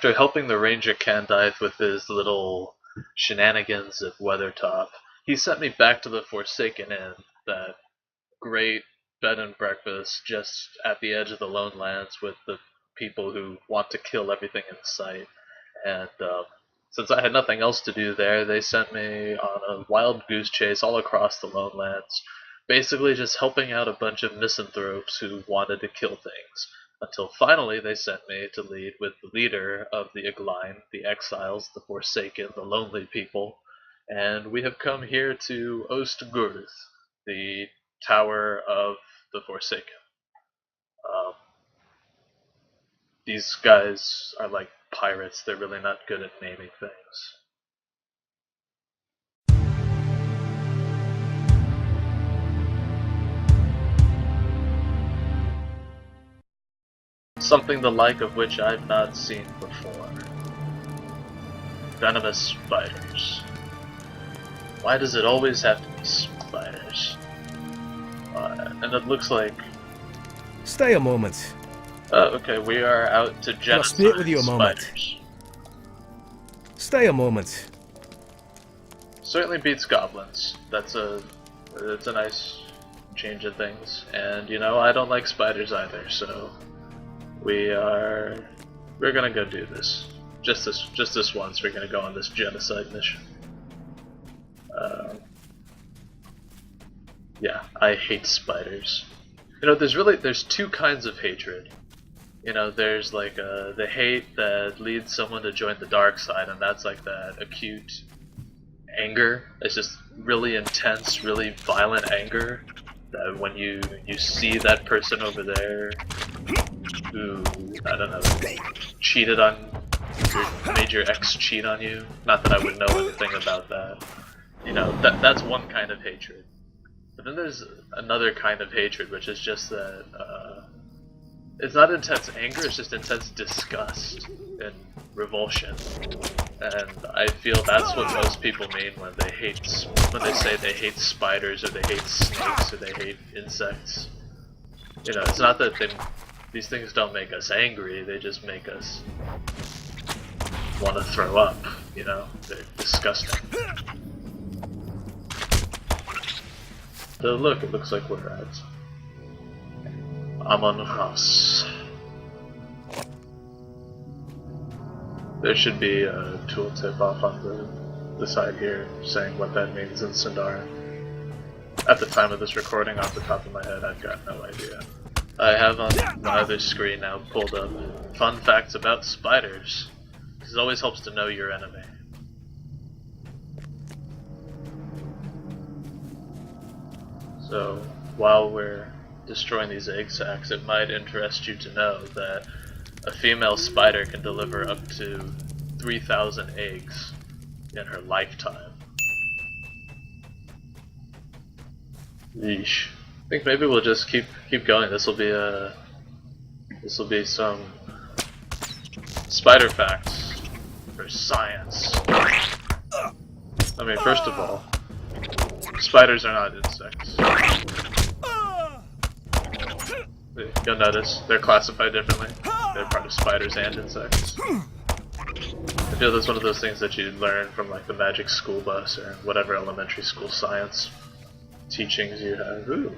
After helping the Ranger Candice with his little shenanigans at Weathertop, he sent me back to the Forsaken Inn, that great bed and breakfast just at the edge of the Lone Lands with the people who want to kill everything in sight. And since I had nothing else to do there, they sent me on a wild goose chase all across the Lone Lands, basically just helping out a bunch of misanthropes who wanted to kill things. Until finally they sent me to lead with the leader of the Igline, the Exiles, the Forsaken, the Lonely People, and we have come here to Ostgurth, the Tower of the Forsaken. These guys are like pirates, they're really not good at naming things. Something the like of which I've not seen before. Venomous spiders. Why does it always have to be spiders? And it looks like... Stay a moment. Okay, we are out to genocide I'll speak with you a moment. spiders. Stay a moment. Certainly beats goblins. That's a nice change of things. And you know, I don't like spiders either, so we're gonna go do this. Just this once, we're gonna go on this genocide mission. Yeah, I hate spiders. You know, there's two kinds of hatred. You know, there's like the hate that leads someone to join the dark side, and that's like that acute anger. It's just really intense, really violent anger. That when you see that person over there who, I don't know, cheated on, made your ex cheat on you. Not that I would know anything about that. You know, that's one kind of hatred. But then there's another kind of hatred, which is just that, it's not intense anger, it's just intense disgust and revulsion. And I feel that's what most people mean when they say they hate spiders, or they hate snakes, or they hate insects. You know, it's not that these things don't make us angry, they just make us want to throw up, you know? They're disgusting. So look, it looks like we're at Amon House. There should be a tooltip off on the side here saying what that means in Sindar. At the time of this recording, off the top of my head, I've got no idea. I have on my other screen now pulled up fun facts about spiders. It always helps to know your enemy. So, while we're destroying these egg sacs, it might interest you to know that a female spider can deliver up to 3,000 eggs in her lifetime. Yeesh. I think maybe we'll just keep going. This will be some spider facts for science. I mean, first of all, spiders are not insects. You'll notice they're classified differently. They're part of spiders and insects. I feel that's one of those things that you learn from like the magic school bus or whatever elementary school science teachings you have. Ooh.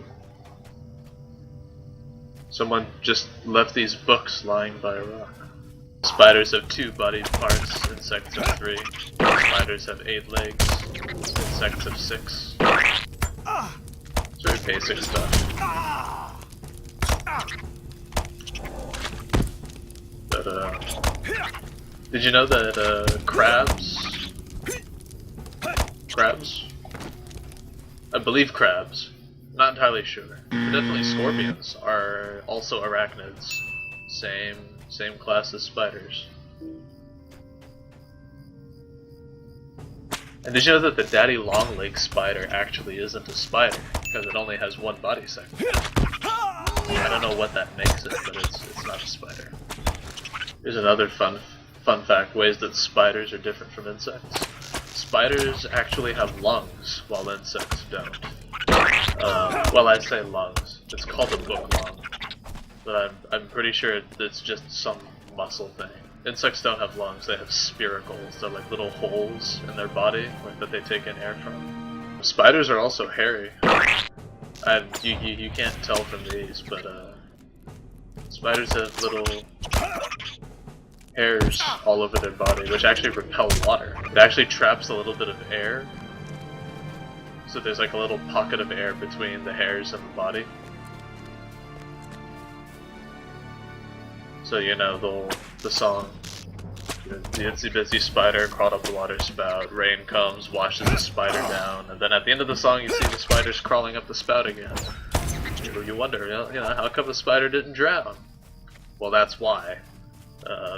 Someone just left these books lying by a rock. Spiders have 2 body parts, insects have 3. Spiders have 8 legs, insects have 6. It's very basic stuff. But, did you know that, crabs? I believe crabs. Not entirely sure. But definitely scorpions are also arachnids. Same class as spiders. And did you know that the daddy long-legged spider actually isn't a spider, because it only has 1 body segment? I don't know what that makes it, but it's not a spider. Here's another fun fact, ways that spiders are different from insects. Spiders actually have lungs, while insects don't. Well, I say lungs. It's called a book lung. But I'm pretty sure it's just some muscle thing. insects don't have lungs, they have spiracles. They're like little holes in their body that they take in air from. Spiders are also hairy. You can't tell from these, but spiders have little hairs all over their body, which actually repel water. It actually traps a little bit of air, so there's like a little pocket of air between the hairs and the body. So you know the song, the itsy bitsy spider crawled up the water spout, rain comes, washes the spider down, and then at the end of the song you see the spiders crawling up the spout again. You wonder, you know, how come the spider didn't drown? Well, that's why.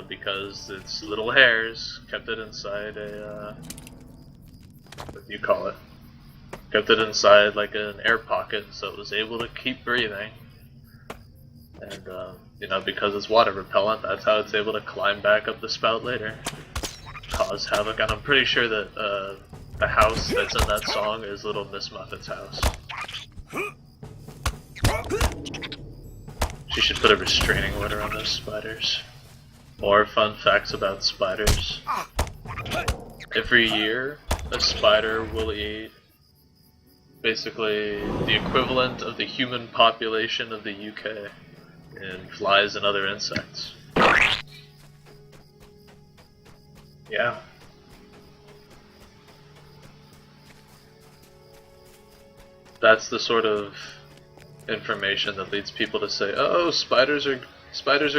Because its little hairs kept it inside a, what do you call it? Kept it inside like an air pocket, so it was able to keep breathing. And, you know, because it's water repellent, that's how it's able to climb back up the spout later. Cause havoc, and I'm pretty sure that, the house that's in that song is Little Miss Muffet's house. She should put a restraining order on those spiders. More fun facts about spiders. Every year, a spider will eat basically the equivalent of the human population of the UK in flies and other insects. Yeah. That's the sort of information that leads people to say, oh, spiders are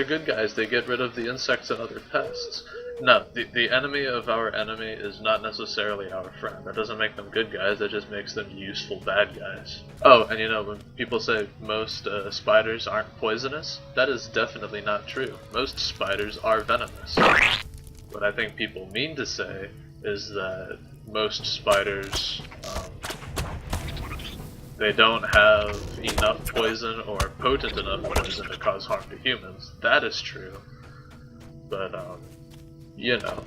good guys, they get rid of the insects and other pests. No, the enemy of our enemy is not necessarily our friend. That doesn't make them good guys, that just makes them useful bad guys. Oh, and you know, when people say most spiders aren't poisonous, that is definitely not true. Most spiders are venomous. What I think people mean to say is that most spiders, they don't have enough poison or potent enough poison to cause harm to humans. That is true. But, you know,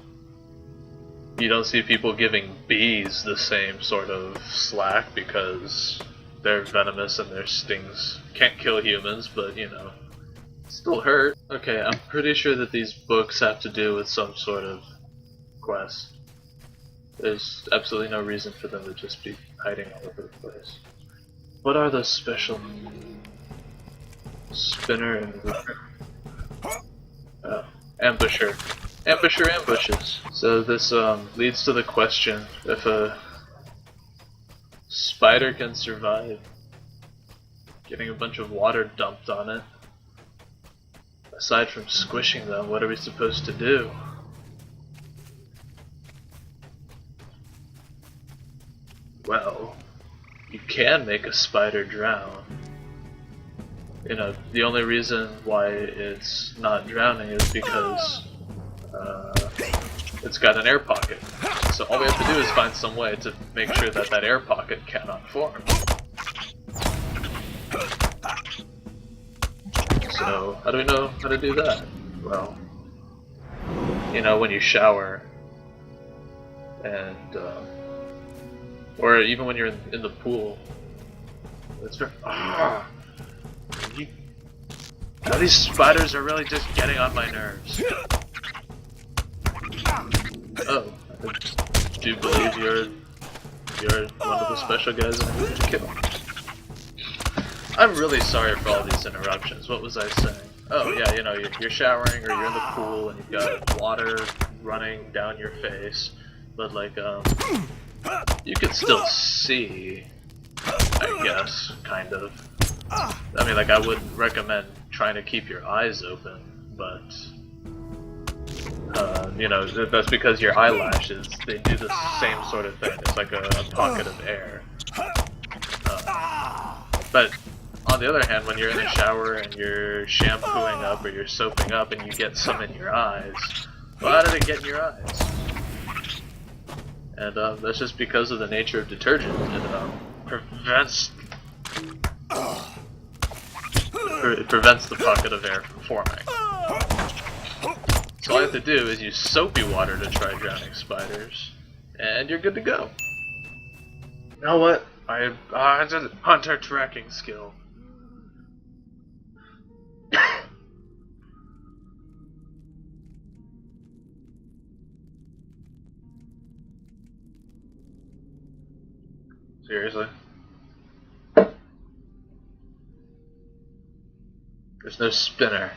you don't see people giving bees the same sort of slack because they're venomous and their stings can't kill humans, but, you know, still hurt. Okay, I'm pretty sure that these books have to do with some sort of quest. There's absolutely no reason for them to just be hiding all over the place. What are those special spinner and ambusher? Ambusher ambushes. So this leads to the question, if a spider can survive getting a bunch of water dumped on it, aside from squishing them, what are we supposed to do? Well, you can make a spider drown. You know, the only reason why it's not drowning is because it's got an air pocket. So all we have to do is find some way to make sure that that air pocket cannot form. So how do we know how to do that? Well, you know, when you shower and or even when you're in the pool, it's very, these spiders are really just getting on my nerves. Oh, I do believe you're one of the special guys I need to kill. I'm really sorry for all these interruptions. What was I saying? Oh yeah, you know, you're showering or you're in the pool and you've got water running down your face, but like you could still see, I guess, kind of. I mean, like, I wouldn't recommend trying to keep your eyes open, but, you know, that's because your eyelashes, they do the same sort of thing. It's like a pocket of air. But, on the other hand, when you're in the shower and you're shampooing up or you're soaping up and you get some in your eyes, well, how did it get in your eyes? And that's just because of the nature of detergent. It prevents the pocket of air from forming. So all you have to do is use soapy water to try drowning spiders, and you're good to go. You know what? I it's a hunter tracking skill. Seriously? There's no spinner.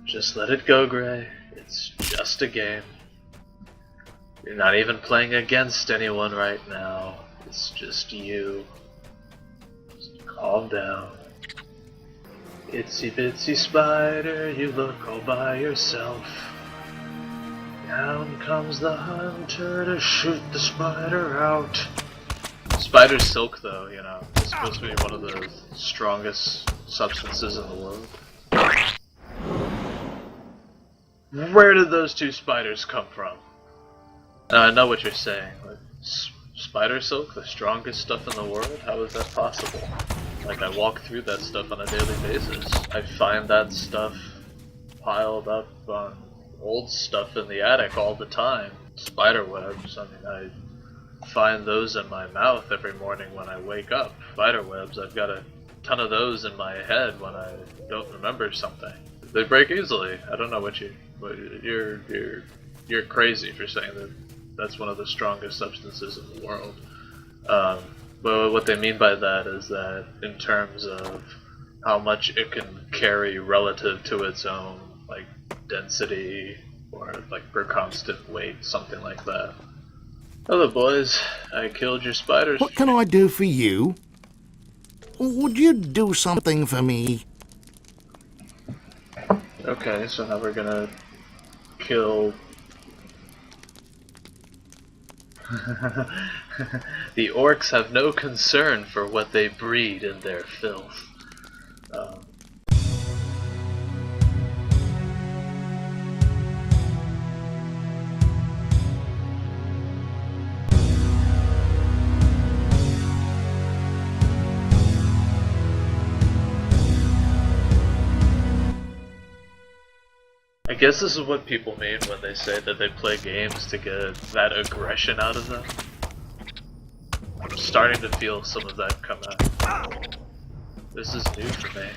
Just let it go, Gray. It's just a game. You're not even playing against anyone right now. It's just you. Just calm down. Itsy bitsy spider, you look all by yourself. Down comes the hunter to shoot the spider out. Spider silk, though, you know, is supposed to be one of the strongest substances in the world. Where did those two spiders come from? Now, I know what you're saying. Like, spider silk, the strongest stuff in the world? How is that possible? Like, I walk through that stuff on a daily basis. I find that stuff piled up on old stuff in the attic all the time. Spider webs, I mean, I find those in my mouth every morning when I wake up. Spider webs, I've got a ton of those in my head when I don't remember something. They break easily. I don't know what you're crazy for saying that that's one of the strongest substances in the world. But what they mean by that is that in terms of how much it can carry relative to its own like density or like per constant weight, something like that. Hello boys, I killed your spiders. What can I do for you? Would you do something for me? Okay, so now we're gonna kill the orcs have no concern for what they breed in their filth. I guess this is what people mean when they say that they play games to get that aggression out of them. I'm starting to feel some of that come out. This is new for me.